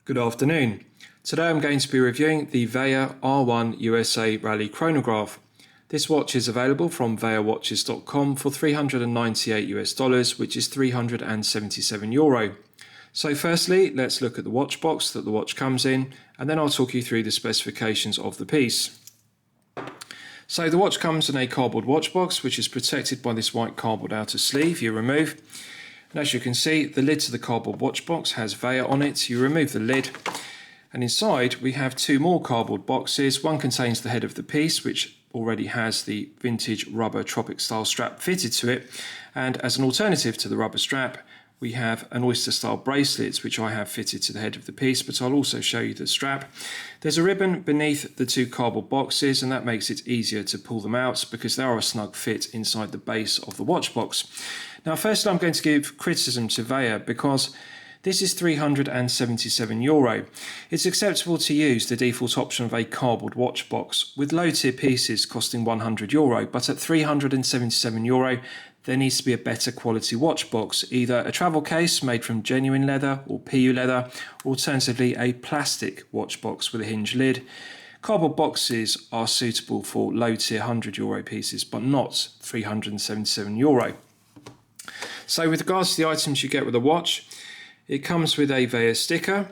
Good afternoon. Today I'm going to be reviewing the Vaer R1 USA Rally Chronograph. This watch is available from vaerwatches.com for $398, which is €377. So firstly, let's look at the watch box that the watch comes in, and then I'll talk you through the specifications of the piece. So the watch comes in a cardboard watch box, which is protected by this white cardboard outer sleeve you remove. And as you can see, the lid to the cardboard watch box has Vaer on it. You remove the lid, and inside we have two more cardboard boxes. One contains the head of the piece, which already has the vintage rubber tropic style strap fitted to it, and as an alternative to the rubber strap we have an oyster style bracelet which I have fitted to the head of the piece, but I'll also show you the strap. There's a ribbon beneath the two cardboard boxes, and that makes it easier to pull them out because they are a snug fit inside the base of the watch box. Now first I'm going to give criticism to Vaer because this is €377. It's acceptable to use the default option of a cardboard watch box with low tier pieces costing €100, but at €377 there needs to be a better quality watch box, either a travel case made from genuine leather or PU leather, or alternatively a plastic watch box with a hinge lid. Cardboard boxes are suitable for low tier €100 pieces, but not €377. So with regards to the items you get with a watch, it comes with a Vaer sticker.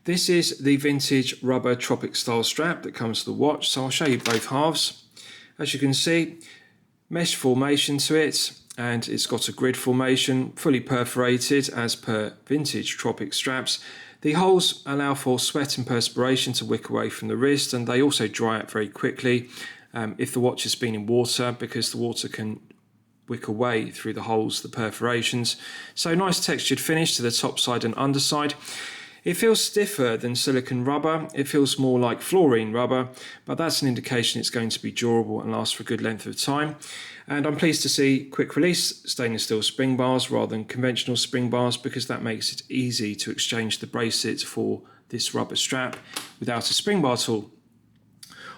This is the vintage rubber tropic style strap that comes to the watch, so I'll show you both halves. As you can see, mesh formation to it, and it's got a grid formation, fully perforated as per vintage tropic straps. The holes allow for sweat and perspiration to wick away from the wrist, and they also dry out very quickly if the watch has been in water, because the water can wick away through the holes, the perforations. So nice textured finish to the top side and underside. It feels stiffer than silicone rubber. It feels more like fluorine rubber, but that's an indication it's going to be durable and last for a good length of time. And I'm pleased to see quick release stainless steel spring bars rather than conventional spring bars, because that makes it easy to exchange the bracelet for this rubber strap without a spring bar tool.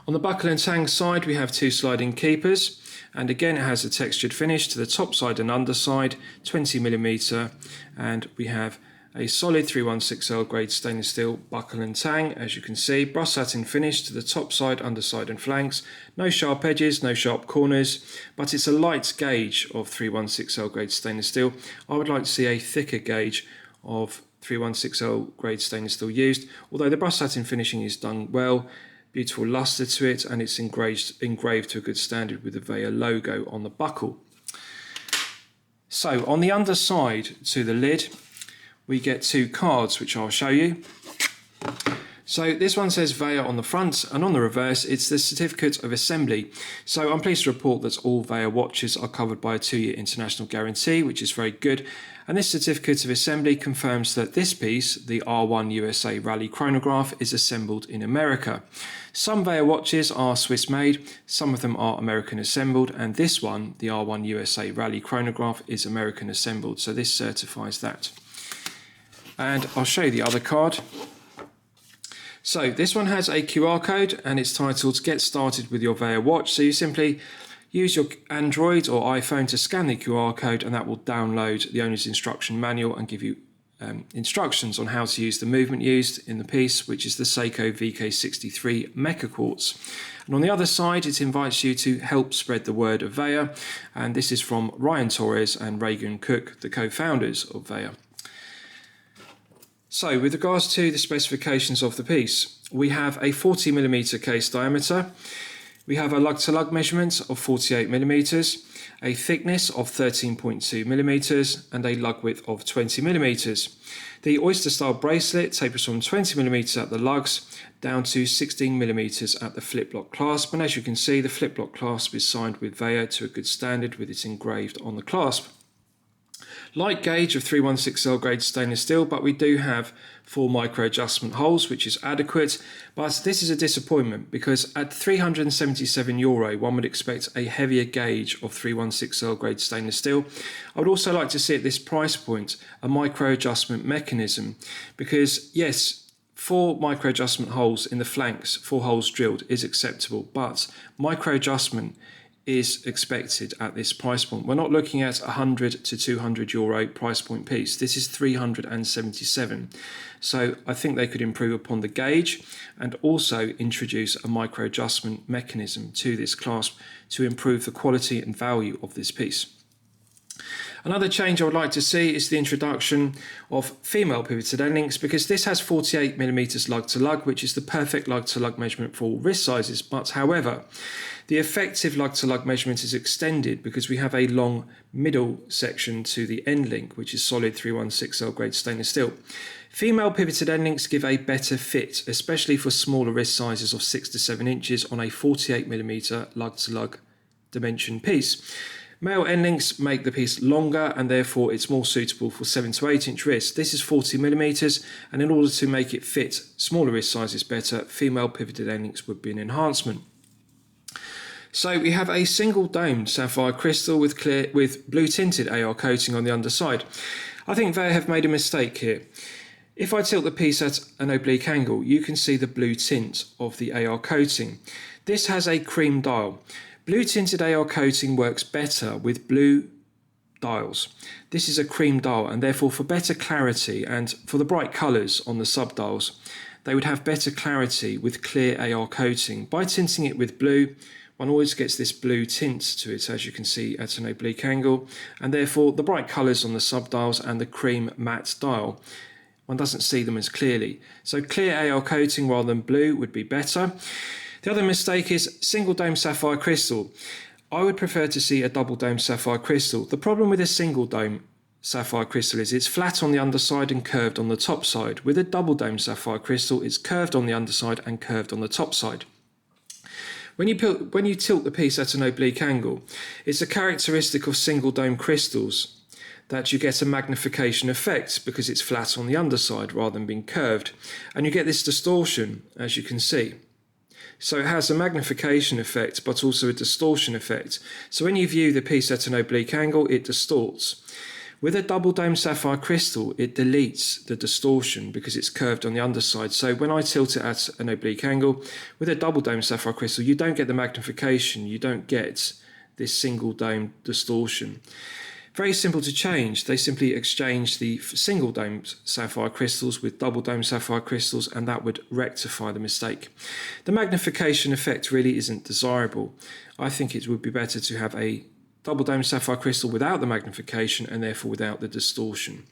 On the buckle and tang side we have two sliding keepers, and again it has a textured finish to the top side and underside, 20mm, and we have a solid 316L grade stainless steel buckle and tang. As you can see, brushed satin finish to the top side, underside and flanks. No sharp edges, no sharp corners, but it's a light gauge of 316L grade stainless steel. I would like to see a thicker gauge of 316L grade stainless steel used, although the brushed satin finishing is done well. Beautiful luster to it, and it's engraved to a good standard with the Vaer logo on the buckle. So on the underside to the lid we get two cards which I'll show you. So this one says Vaer on the front, and on the reverse it's the certificate of assembly. So I'm pleased to report that all Vaer watches are covered by a 2-year international guarantee, which is very good. And this certificate of assembly confirms that this piece, the R1 USA Rally Chronograph, is assembled in America. Some Vaer watches are Swiss made, some of them are American assembled, and this one, the R1 USA Rally Chronograph, is American assembled, so this certifies that. And I'll show you the other card. So this one has a QR code, and it's titled Get Started with Your Vaer Watch. So you simply use your Android or iPhone to scan the QR code, and that will download the owner's instruction manual and give you instructions on how to use the movement used in the piece, which is the Seiko VK63 Mecha Quartz. And on the other side it invites you to help spread the word of Vaer, and this is from Ryan Torres and Reagan Cook, the co-founders of Vaer. So with regards to the specifications of the piece, we have a 40mm case diameter, we have a lug-to-lug measurement of 48mm, a thickness of 13.2mm, and a lug width of 20mm. The oyster style bracelet tapers from 20mm at the lugs down to 16mm at the flip lock clasp, and as you can see the flip lock clasp is signed with Vaer to a good standard with it engraved on the clasp. Light gauge of 316L grade stainless steel, but we do have 4 micro adjustment holes, which is adequate. But this is a disappointment because at €377 one would expect a heavier gauge of 316L grade stainless steel. I would also like to see at this price point a micro adjustment mechanism, because yes, 4 micro adjustment holes in the flanks, 4 holes drilled, is acceptable, but micro adjustment is expected at this price point. We're not looking at €100 to €200 price point piece. This is 377. So I think they could improve upon the gauge and also introduce a micro adjustment mechanism to this clasp to improve the quality and value of this piece. Another change I would like to see is the introduction of female pivoted end links, because this has 48mm lug to lug, which is the perfect lug to lug measurement for all wrist sizes. But however, the effective lug to lug measurement is extended because we have a long middle section to the end link, which is solid 316L grade stainless steel. Female pivoted end links give a better fit, especially for smaller wrist sizes of 6 to 7 inches on a 48mm lug to lug dimension piece. Male end links make the piece longer and therefore it's more suitable for 7 to 8 inch wrists. This is 40mm, and in order to make it fit smaller wrist sizes better, female pivoted end links would be an enhancement. So we have a single domed sapphire crystal with blue tinted AR coating on the underside. I think they have made a mistake here. If I tilt the piece at an oblique angle, you can see the blue tint of the AR coating. This has a cream dial. Blue tinted AR coating works better with blue dials. This is a cream dial, and therefore for better clarity and for the bright colours on the subdials, they would have better clarity with clear AR coating. By tinting it with blue, one always gets this blue tint to it, as you can see at an oblique angle, and therefore the bright colours on the subdials and the cream matte dial, one doesn't see them as clearly. So clear AR coating rather than blue would be better. The other mistake is single dome sapphire crystal. I would prefer to see a double dome sapphire crystal. The problem with a single dome sapphire crystal is it's flat on the underside and curved on the top side. With a double dome sapphire crystal, it's curved on the underside and curved on the top side. When you tilt the piece at an oblique angle, it's a characteristic of single dome crystals that you get a magnification effect because it's flat on the underside rather than being curved, and you get this distortion, as you can see. So it has a magnification effect but also a distortion effect. So when you view the piece at an oblique angle, it distorts. With a double dome sapphire crystal, it deletes the distortion because it's curved on the underside. So when I tilt it at an oblique angle, with a double dome sapphire crystal, you don't get the magnification, you don't get this single dome distortion. Very simple to change. They simply exchange the single dome sapphire crystals with double dome sapphire crystals, and that would rectify the mistake. The magnification effect really isn't desirable. I think it would be better to have a double dome sapphire crystal without the magnification and therefore without the distortion.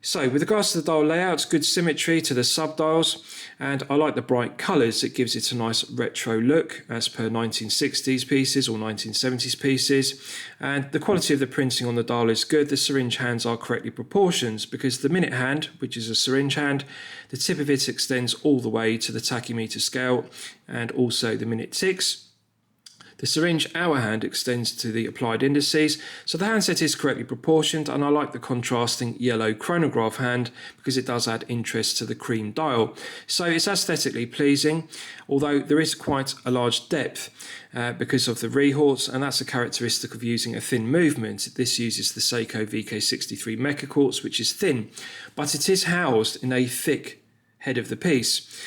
So with regards to the dial layout, good symmetry to the subdials, and I like the bright colours. It gives it a nice retro look as per 1960s pieces or 1970s pieces, and the quality of the printing on the dial is good. The syringe hands are correctly proportioned because the minute hand, which is a syringe hand, the tip of it extends all the way to the tachymeter scale and also the minute ticks. The syringe hour hand extends to the applied indices, so the handset is correctly proportioned, and I like the contrasting yellow chronograph hand because it does add interest to the cream dial. So it's aesthetically pleasing, although there is quite a large depth because of the rehorts, and that's a characteristic of using a thin movement. This uses the Seiko VK63 Mecha quartz, which is thin, but it is housed in a thick head of the piece.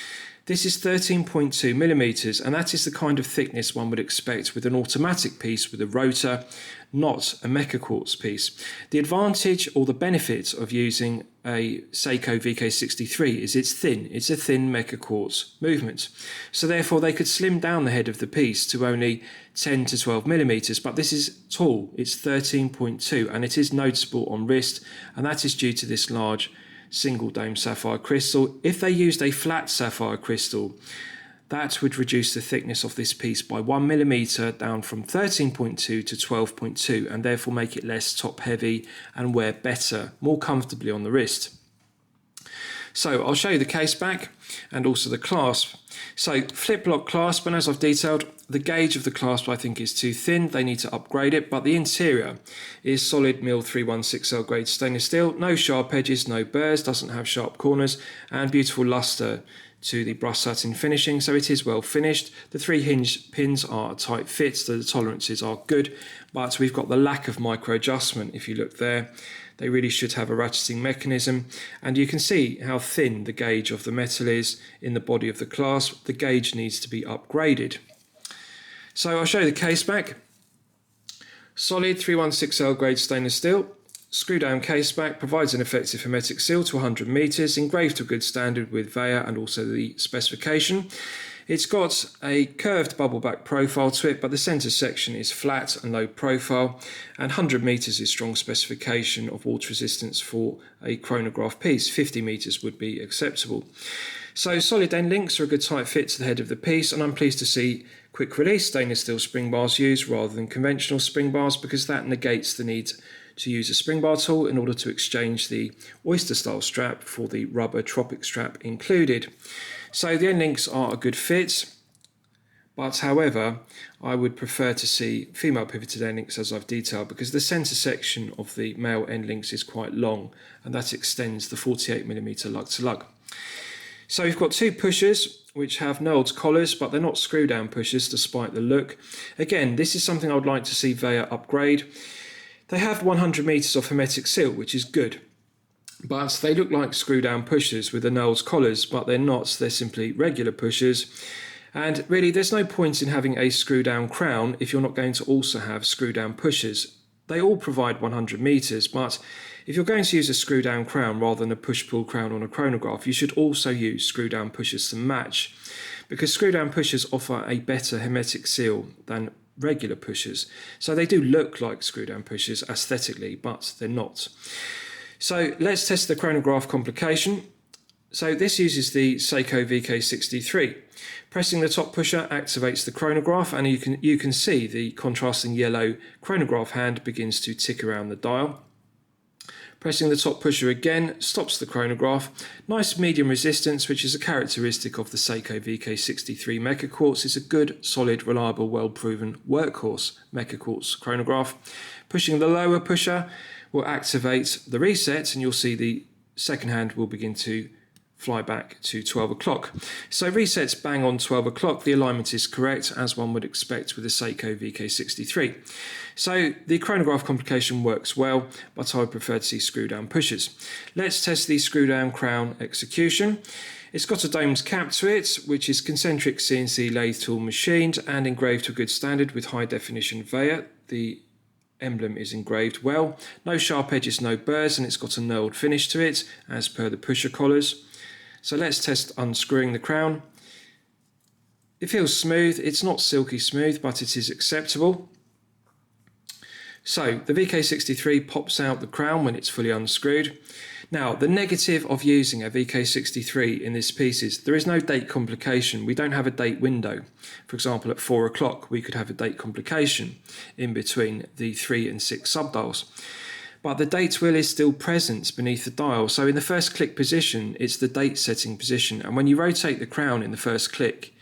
This is 13.2mm, and that is the kind of thickness one would expect with an automatic piece with a rotor, not a Mecha quartz piece. The advantage or the benefit of using a Seiko VK63 is it's thin. It's a thin Mecha quartz movement. So therefore they could slim down the head of the piece to only 10 to 12mm, but this is tall. It's 13.2, and it is noticeable on wrist, and that is due to this large single dome sapphire crystal. If they used a flat sapphire crystal, that would reduce the thickness of this piece by 1mm down from 13.2 to 12.2, and therefore make it less top heavy and wear better, more comfortably on the wrist. So I'll show you the case back and also the clasp. So flip lock clasp, and as I've detailed, the gauge of the clasp I think is too thin. They need to upgrade it, but the interior is solid mil 316L grade stainless steel, no sharp edges, no burrs, doesn't have sharp corners, and beautiful luster to the brushed satin finishing, so it is well finished. The 3 hinge pins are a tight fit, so the tolerances are good, but we've got the lack of micro adjustment. If you look there, they really should have a ratcheting mechanism, and you can see how thin the gauge of the metal is in the body of the clasp. The gauge needs to be upgraded. So I'll show you the case back. Solid 316L grade stainless steel. Screw down case back, provides an effective hermetic seal to 100 meters, engraved to a good standard with Vaer and also the specification. It's got a curved bubble back profile to it, but the centre section is flat and low profile, and 100 meters is strong specification of water resistance for a chronograph piece. 50 meters would be acceptable. So solid end links are a good tight fit to the head of the piece, and I'm pleased to see quick release stainless steel spring bars used rather than conventional spring bars, because that negates the need to use a spring bar tool in order to exchange the oyster style strap for the rubber tropic strap included. So the end links are a good fit, but however I would prefer to see female pivoted end links as I've detailed, because the centre section of the male end links is quite long and that extends the 48mm lug to lug. So we've got two pushers which have knurled collars, but they're not screw down pushers despite the look. Again, this is something I would like to see Vaer upgrade. They have 100 meters of hermetic seal, which is good, but they look like screw down pushers with the knurled collars, but they're not. They're simply regular pushers. And really, there's no point in having a screw down crown if you're not going to also have screw down pushers. They all provide 100 meters, but if you're going to use a screw down crown rather than a push pull crown on a chronograph, you should also use screw down pushers to match, because screw down pushers offer a better hermetic seal than regular pushers. So they do look like screw down pushers aesthetically, but they're not. So let's test the chronograph complication. So this uses the Seiko VK63. Pressing the top pusher activates the chronograph, and you can see the contrasting yellow chronograph hand begins to tick around the dial. Pressing the top pusher again stops the chronograph. Nice medium resistance, which is a characteristic of the Seiko VK63 Mecha Quartz. It's a good, solid, reliable, well-proven workhorse Mecha Quartz chronograph. Pushing the lower pusher will activate the reset, and you'll see the second hand will begin to fly back to 12 o'clock. So resets bang on 12 o'clock. The alignment is correct, as one would expect with a Seiko VK63. So the chronograph complication works well, but I would prefer to see screw down pushers. Let's test the screw down crown execution. It's got a domed cap to it, which is concentric CNC lathe tool machined and engraved to a good standard with high definition Vaer. The emblem is engraved well. No sharp edges, no burrs, and it's got a knurled finish to it, as per the pusher collars. So let's test unscrewing the crown. It feels smooth. It's not silky smooth, but it is acceptable. So the VK63 pops out the crown when it's fully unscrewed. Now, the negative of using a VK63 in this piece is there is no date complication. We don't have a date window. For example, at 4 o'clock, we could have a date complication in between the 3 and 6 subdials. But the date wheel is still present beneath the dial. So in the first click position, it's the date setting position. And when you rotate the crown in the first click,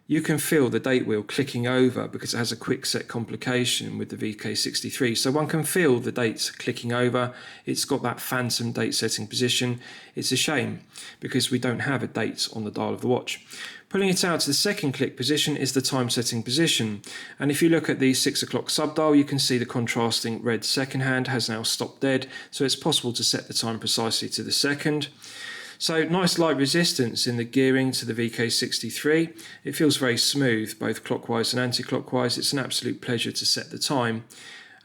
you can feel the date wheel clicking over because it has a quick set complication with the VK63. So one can feel the dates clicking over. It's got that phantom date setting position. It's a shame because we don't have a date on the dial of the watch. Pulling it out to the second click position is the time setting position. And if you look at the 6 o'clock subdial, you can see the contrasting red second hand has now stopped dead. So it's possible to set the time precisely to the second. So nice light resistance in the gearing to the VK63. It feels very smooth, both clockwise and anti-clockwise. It's an absolute pleasure to set the time.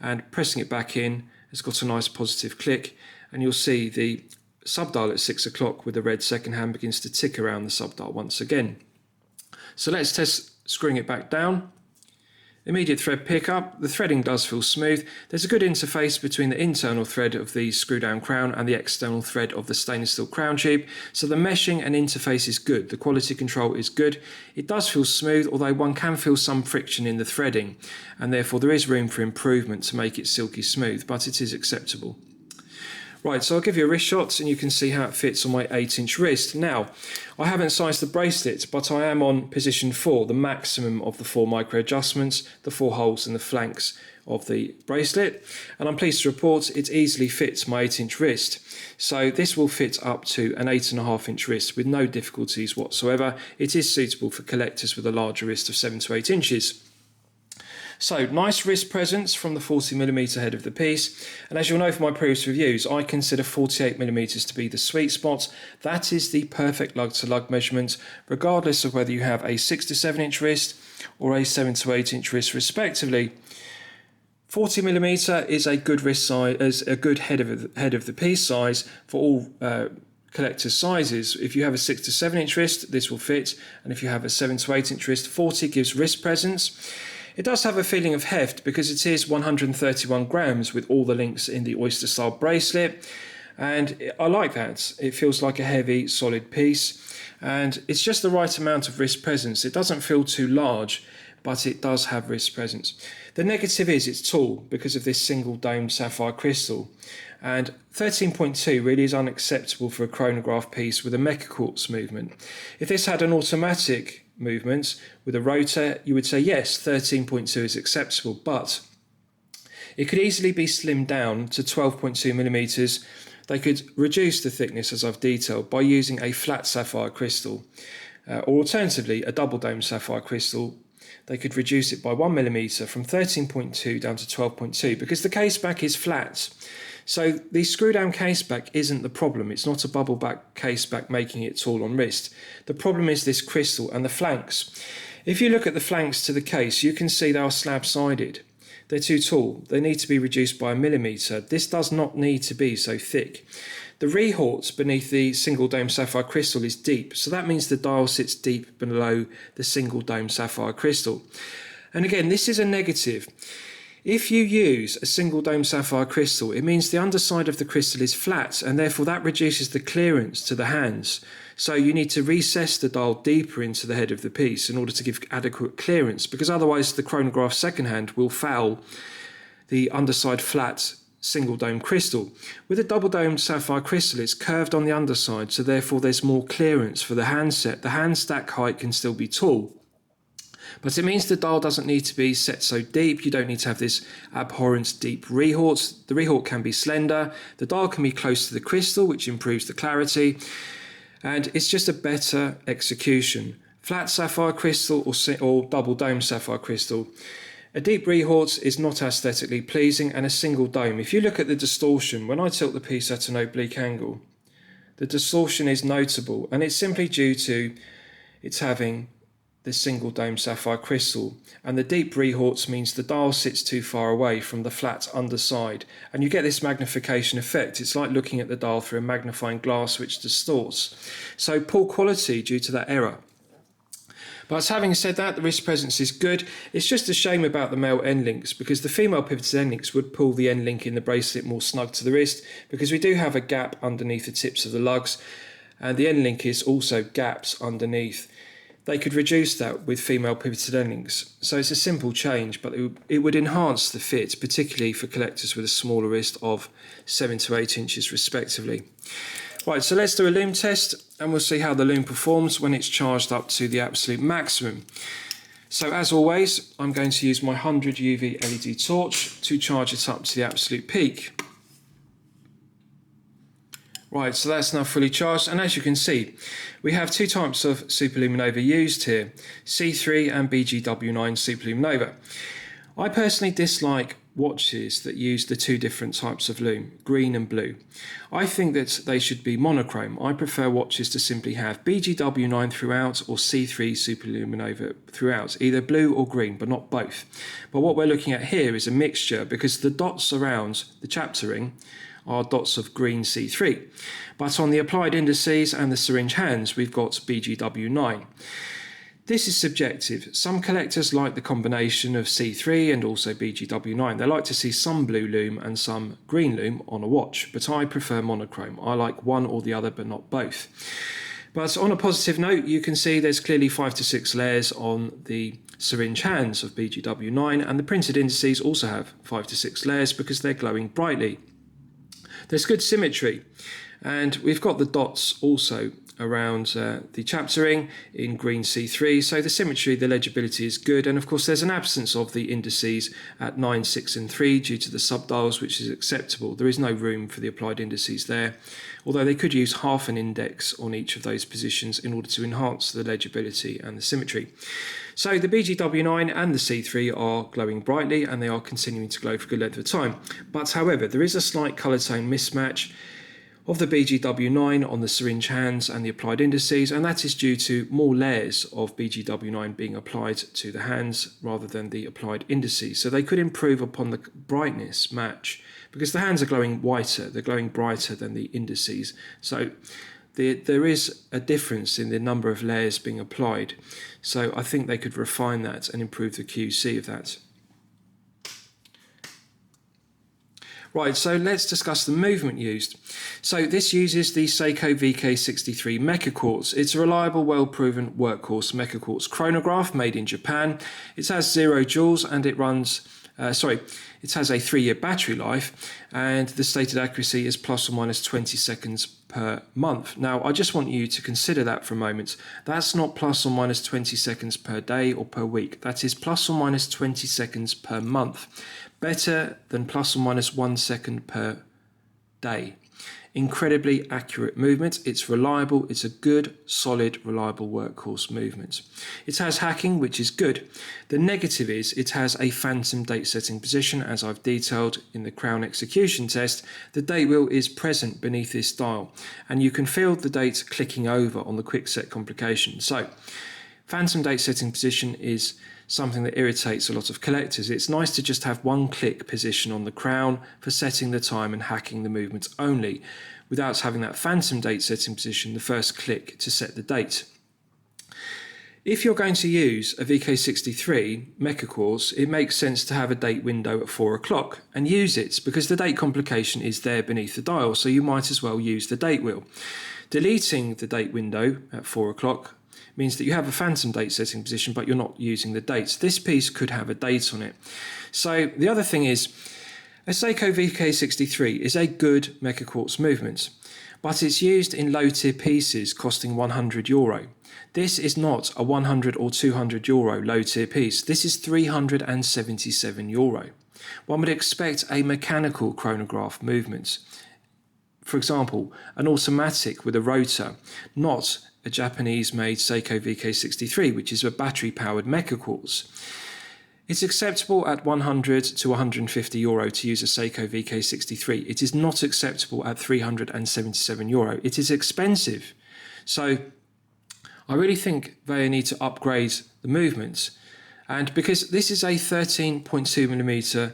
And pressing it back in, it's got a nice positive click. And you'll see the subdial at 6 o'clock with the red second hand begins to tick around the subdial once again. So let's test screwing it back down. Immediate thread pickup. The threading does feel smooth. There's a good interface between the internal thread of the screw down crown and the external thread of the stainless steel crown tube. So the meshing and interface is good. The quality control is good. It does feel smooth, although one can feel some friction in the threading, and therefore there is room for improvement to make it silky smooth, but it is acceptable. Right, so I'll give you a wrist shot and you can see how it fits on my 8-inch wrist. Now, I haven't sized the bracelet, but I am on position 4, the maximum of the 4 micro adjustments, the 4 holes in the flanks of the bracelet. And I'm pleased to report it easily fits my 8-inch wrist. So this will fit up to an 8.5-inch wrist with no difficulties whatsoever. It is suitable for collectors with a larger wrist of 7 to 8 inches. So nice wrist presence from the 40mm head of the piece, and as you'll know from my previous reviews, I consider 48mm to be the sweet spot. That is the perfect lug to lug measurement, regardless of whether you have a 6 to 7 inch wrist or a 7 to 8 inch wrist respectively. 40mm is a good wrist size, as a good head of the piece size for all collector's sizes. If you have a 6 to 7 inch wrist, this will fit, and if you have a 7 to 8 inch wrist, 40 gives wrist presence. It does have a feeling of heft because it is 131 grams with all the links in the oyster style bracelet, and I like that. It feels like a heavy, solid piece, and it's just the right amount of wrist presence. It doesn't feel too large, but it does have wrist presence. The negative is it's tall because of this single domed sapphire crystal, and 13.2 really is unacceptable for a chronograph piece with a mecha quartz movement. If this had an automatic movement with a rotor, you would say yes, 13.2 is acceptable, but it could easily be slimmed down to 12.2mm. They could reduce the thickness, as I've detailed, by using a flat sapphire crystal, or alternatively a double dome sapphire crystal. They could reduce it by 1mm from 13.2 down to 12.2 because the case back is flat. So the screw down case back isn't the problem. It's not a bubble back case back making it tall on wrist. The problem is this crystal and the flanks. If you look at the flanks to the case, you can see they are slab sided. They're too tall. They need to be reduced by 1mm. This does not need to be so thick. The rehort beneath the single dome sapphire crystal is deep, so that means the dial sits deep below the single dome sapphire crystal. And again, this is a negative. If you use a single dome sapphire crystal, it means the underside of the crystal is flat, and therefore that reduces the clearance to the hands. So you need to recess the dial deeper into the head of the piece in order to give adequate clearance, because otherwise the chronograph second hand will foul the underside flat single dome crystal. With a double dome sapphire crystal, it's curved on the underside, so therefore there's more clearance for the handset. The hand stack height can still be tall, but it means the dial doesn't need to be set so deep. You don't need to have this abhorrent deep rehort. The rehort can be slender. The dial can be close to the crystal, which improves the clarity, and it's just a better execution. Flat sapphire crystal or double dome sapphire crystal. A deep rehort is not aesthetically pleasing, and a single dome. If you look at the distortion, when I tilt the piece at an oblique angle, the distortion is notable, and it's simply due to it's having the single dome sapphire crystal, and the deep rehorts means the dial sits too far away from the flat underside, and you get this magnification effect. It's like looking at the dial through a magnifying glass which distorts. So poor quality due to that error. But having said that, the wrist presence is good. It's just a shame about the male end links, because the female pivoted end links would pull the end link in the bracelet more snug to the wrist, because we do have a gap underneath the tips of the lugs, and the end link is also gaps underneath. They could reduce that with female pivoted end links. So it's a simple change, but it would enhance the fit, particularly for collectors with a smaller wrist of 7 to 8 inches respectively. Right, so let's do a Lume test, and we'll see how the Lume performs when it's charged up to the absolute maximum. So as always, I'm going to use my 100 UV LED torch to charge it up to the absolute peak. Right, so that's now fully charged, and as you can see, we have two types of superluminova used here, C3 and BGW9 superluminova. I personally dislike watches that use the two different types of lume, green and blue. I think that they should be monochrome. I prefer watches to simply have BGW9 throughout or C3 superluminova throughout, either blue or green, but not both. But what we're looking at here is a mixture, because the dots around the chapter ring are dots of green C3. But on the applied indices and the syringe hands, we've got BGW9. This is subjective. Some collectors like the combination of C3 and also BGW9. They like to see some blue lume and some green lume on a watch, but I prefer monochrome. I like one or the other, but not both. But on a positive note, you can see there's clearly 5 to 6 layers on the syringe hands of BGW9, and the printed indices also have 5 to 6 layers because they're glowing brightly. There's good symmetry, and we've got the dots also around the chaptering in green C3. So the symmetry, the legibility is good. And of course, there's an absence of the indices at 9, 6 and 3 due to the subdials, which is acceptable. There is no room for the applied indices there, although they could use half an index on each of those positions in order to enhance the legibility and the symmetry. So the BGW9 and the C3 are glowing brightly, and they are continuing to glow for a good length of time. But however, there is a slight colour tone mismatch of the BGW9 on the syringe hands and the applied indices, and that is due to more layers of BGW9 being applied to the hands rather than the applied indices. So they could improve upon the brightness match, because the hands are glowing whiter, they're glowing brighter than the indices. So there is a difference in the number of layers being applied. So I think they could refine that and improve the QC of that. Right, so let's discuss the movement used. So this uses the Seiko VK63 Mecha Quartz. It's a reliable, well-proven workhorse Mecha Quartz chronograph made in Japan. It has 0 joules and it runs, it has a 3-year battery life, and the stated accuracy is plus or minus 20 seconds per month. Now, I just want you to consider that for a moment. That's not plus or minus 20 seconds per day or per week. That is plus or minus 20 seconds per month. Better than plus or minus 1 second per day. Incredibly accurate movement. It's reliable. It's a good, solid, reliable workhorse movement. It has hacking, which is good. The negative is it has a phantom date setting position, as I've detailed in the crown execution test. The date wheel is present beneath this dial, and you can feel the date clicking over on the quick set complication. So, phantom date setting position is something that irritates a lot of collectors. It's nice to just have one click position on the crown for setting the time and hacking the movements only, without having that phantom date setting position, the first click to set the date. If you're going to use a VK63 Mecha Quartz, it makes sense to have a date window at 4 o'clock and use it, because the date complication is there beneath the dial, so you might as well use the date wheel. Deleting the date window at 4 o'clock means that you have a phantom date setting position, but you're not using the dates. This piece could have a date on it. So the other thing is, a Seiko VK63 is a good Mecha Quartz movement, but it's used in low tier pieces costing €100. This is not a 100 or 200 euro low tier piece. This is €377. One would expect a mechanical chronograph movement. For example, an automatic with a rotor, not a Japanese-made Seiko VK63, which is a battery-powered Mecha Quartz. It's acceptable at 100 to 150 euro to use a Seiko VK63. It is not acceptable at 377 euro. It is expensive. So I really think they need to upgrade the movement. And because this is a 13.2mm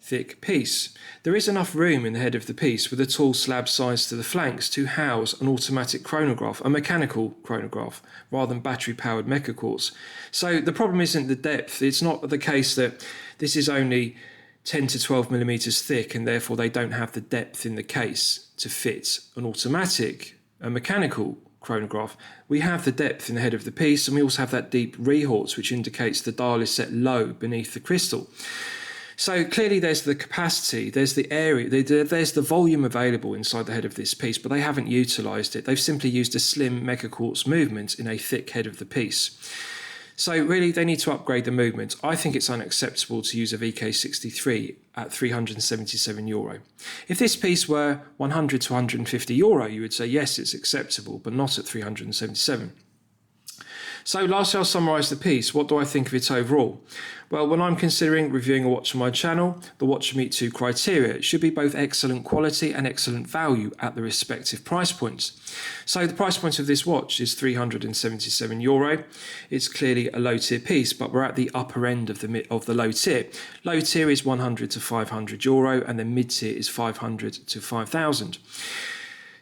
thick piece, there is enough room in the head of the piece with a tall slab size to the flanks to house an automatic chronograph, a mechanical chronograph, rather than battery-powered Mecha Quartz. So the problem isn't the depth. It's not the case that this is only 10 to 12mm thick and therefore they don't have the depth in the case to fit an automatic, a mechanical chronograph. We have the depth in the head of the piece, and we also have that deep rehorts, which indicates the dial is set low beneath the crystal. So clearly there's the capacity, there's the area, there's the volume available inside the head of this piece, but they haven't utilised it. They've simply used a slim Mecha Quartz movement in a thick head of the piece. So really they need to upgrade the movement. I think it's unacceptable to use a VK63 at €377. If this piece were 100 to 150 euro, you would say yes, it's acceptable, but not at 377. So lastly, I'll summarise the piece. What do I think of it overall? Well, when I'm considering reviewing a watch on my channel, the watch should meet 2 criteria. It should be both excellent quality and excellent value at the respective price points. So the price point of this watch is €377. It's clearly a low tier piece, but we're at the upper end of the low tier. Low tier is 100 to 500 euro, and then mid tier is 500 to 5,000.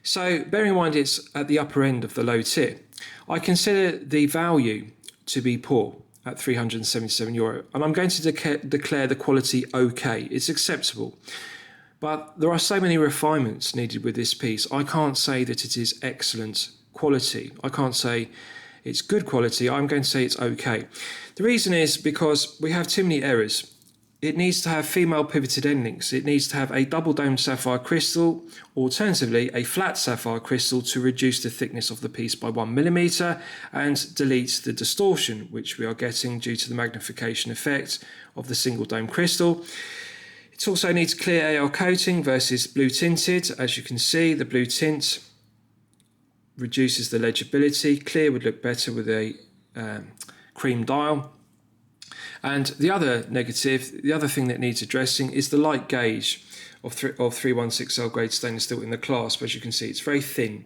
So bearing in mind it's at the upper end of the low tier, I consider the value to be poor at €377, and I'm going to declare the quality okay. It's acceptable, but there are so many refinements needed with this piece. I can't say that it is excellent quality. I can't say it's good quality. I'm going to say it's okay. The reason is because we have too many errors. it needs to have female pivoted end links. It needs to have a double domed sapphire crystal, alternatively a flat sapphire crystal, to reduce the thickness of the piece by 1 millimeter and delete the distortion which we are getting due to the magnification effect of the single dome crystal. It also needs clear AL coating versus blue tinted. As you can see, the blue tint reduces the legibility. Clear would look better with a cream dial. And the other negative, the other thing that needs addressing is the light gauge of 316L grade stainless steel in the clasp. As you can see, it's very thin.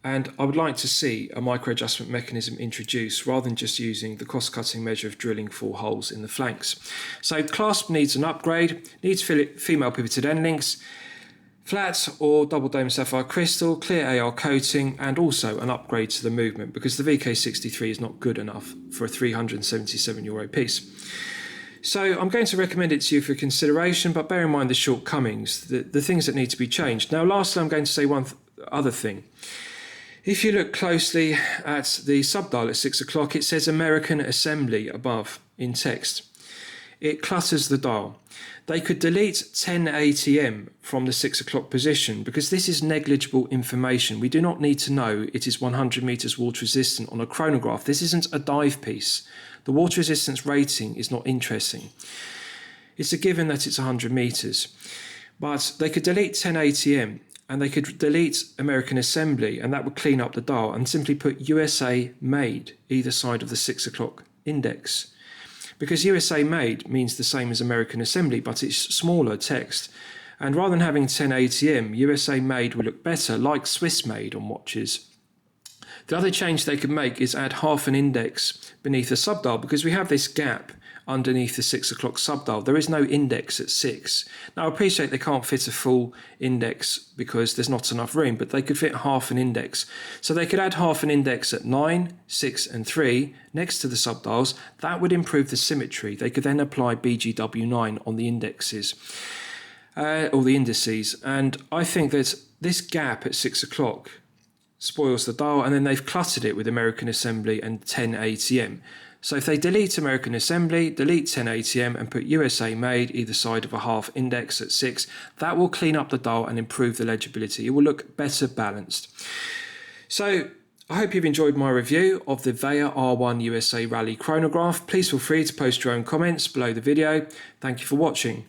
And I would like to see a micro adjustment mechanism introduced rather than just using the cost-cutting measure of drilling 4 holes in the flanks. So the clasp needs an upgrade, needs female pivoted end links, flat or double dome sapphire crystal, clear AR coating, and also an upgrade to the movement, because the VK63 is not good enough for a €377 piece. So I'm going to recommend it to you for consideration, but bear in mind the shortcomings, the things that need to be changed. Now lastly, I'm going to say one other thing. If you look closely at the subdial at 6 o'clock, it says American Assembly above in text. It clutters the dial. They could delete 10 ATM from the 6 o'clock position because this is negligible information. We do not need to know it is 100 meters water resistant on a chronograph. This isn't a dive piece. The water resistance rating is not interesting. It's a given that it's 100 meters. But they could delete 10 ATM and they could delete American Assembly, and that would clean up the dial, and simply put USA made either side of the 6 o'clock index. Because USA made means the same as American Assembly, but it's smaller text. And rather than having 10 ATM, USA made will look better, like Swiss made on watches. The other change they could make is add half an index beneath the subdial, because we have this gap underneath the 6 o'clock subdial. There is no index at 6. Now I appreciate they can't fit a full index because there's not enough room, but they could fit half an index. So they could add half an index at 9, 6 and 3 next to the subdials. That would improve the symmetry. They could then apply BGW9 on the indexes, or the indices. And I think that this gap at 6 o'clock spoils the dial, and then they've cluttered it with American Assembly and 10 ATM. So if they delete American Assembly, delete 10 ATM and put USA made either side of a half index at 6, that will clean up the dial and improve the legibility. It will look better balanced. So I hope you've enjoyed my review of the Vaer R1 USA Rally Chronograph. Please feel free to post your own comments below the video. Thank you for watching.